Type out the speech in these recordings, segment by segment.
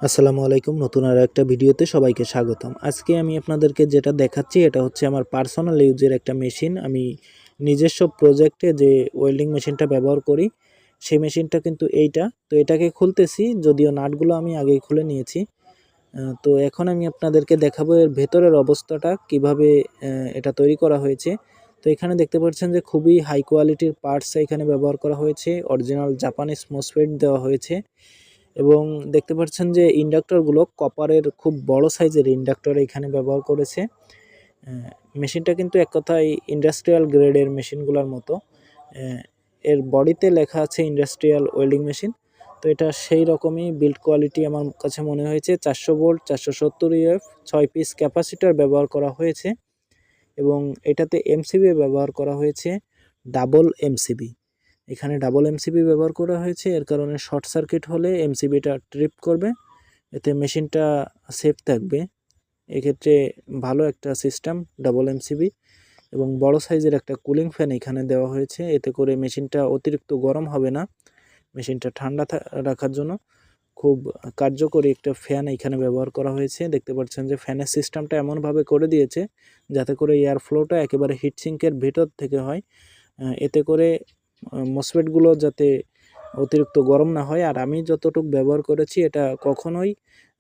আসসালামু আলাইকুম। নতুন আরও একটা ভিডিওতে সবাইকে স্বাগতম। আজকে আমি আপনাদেরকে যেটা দেখাচ্ছি এটা হচ্ছে আমার পার্সোনাল ইউজের একটা মেশিন। আমি নিজস্ব প্রজেক্টে যে ওয়েল্ডিং মেশিনটা ব্যবহার করি সেই মেশিনটা কিন্তু এইটা। তো এটাকে খুলতেছি, যদিও নাটগুলো আমি আগেই খুলে নিয়েছি। তো এখন আমি আপনাদেরকে দেখাবো এর ভেতরের অবস্থাটা কিভাবে এটা তৈরি করা হয়েছে। তো এখানে দেখতে পাচ্ছেন যে খুবই হাই কোয়ালিটির পার্টস এখানে ব্যবহার করা হয়েছে। অরিজিনাল জাপানিজ মসফেট দেওয়া হয়েছে এবং দেখতে পাচ্ছেন যে ইন্ডাক্টরগুলো কপারের খুব বড় সাইজের ইন্ডাক্টর এখানে ব্যবহার করেছে। মেশিনটা কিন্তু এক কথায় ইন্ডাস্ট্রিয়াল গ্রেডের মেশিনগুলোর মতো। এর বডিতে লেখা আছে ইন্ডাস্ট্রিয়াল ওয়েল্ডিং মেশিন। তো এটা সেই রকমই বিল্ড কোয়ালিটি আমার কাছে মনে হয়েছে। 400 ভোল্ট 470 ইউএফ 6 পিস ক্যাপাসিটর ব্যবহার করা হয়েছে এবং এটাতে এমসিবি ব্যবহার করা হয়েছে ডাবল এমসিবি। এখানে ডাবল এমসিবি ব্যবহার করা হয়েছে, এর কারণে শর্ট সার্কিট হলে এমসিবিটা ট্রিপ করবে, এতে মেশিনটা সেফ থাকবে। এক্ষেত্রে ভালো একটা সিস্টেম ডাবল এমসিবি এবং বড় সাইজের একটা কুলিং ফ্যান এখানে দেওয়া হয়েছে, এতে করে মেশিনটা অতিরিক্ত গরম হবে না। মেশিনটা ঠান্ডা রাখার জন্য খুব কার্যকরী একটা ফ্যান এখানে ব্যবহার করা হয়েছে। দেখতে পাচ্ছেন যে ফ্যানের সিস্টেমটা এমনভাবে করে দিয়েছে যাতে করে এয়ার ফ্লোটা একেবারে হিটসিঙ্কের ভিতর থেকে হয়। এতে করে মসফেটগুলো যাতে অতিরিক্ত গরম না হয়। আর আমি যতটুকু ব্যবহার করেছি এটা কখনোই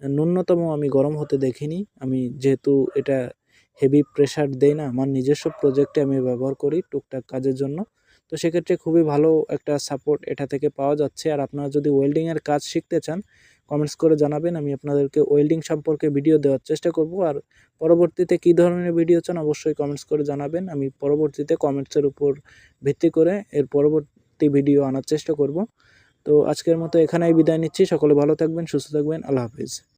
ন্যূনতম আমি গরম হতে দেখিনি। আমি যেহেতু এটা হেভি প্রেশার দেই না, আমার নিজস্ব প্রজেক্টে আমি ব্যবহার করি টুকটাক কাজের জন্য। তো সেক্ষেত্রে খুবই ভালো একটা সাপোর্ট এটা থেকে পাওয়া যাচ্ছে। আর আপনারা যদি ওয়েল্ডিংয়ের কাজ শিখতে চান কমেন্টস করে জানাবেন, আমি আপনাদেরকে ওয়েল্ডিং সম্পর্কে ভিডিও দেওয়ার চেষ্টা করব। আর পরবর্তীতে কী ধরনের ভিডিও চান অবশ্যই কমেন্টস করে জানাবেন। আমি পরবর্তীতে কমেন্টসের উপর ভিত্তি করে এর পরবর্তী ভিডিও আনার চেষ্টা করব। তো আজকের মতো এখানেই বিদায় নিচ্ছি। সকলে ভালো থাকবেন, সুস্থ থাকবেন। আল্লাহ হাফিজ।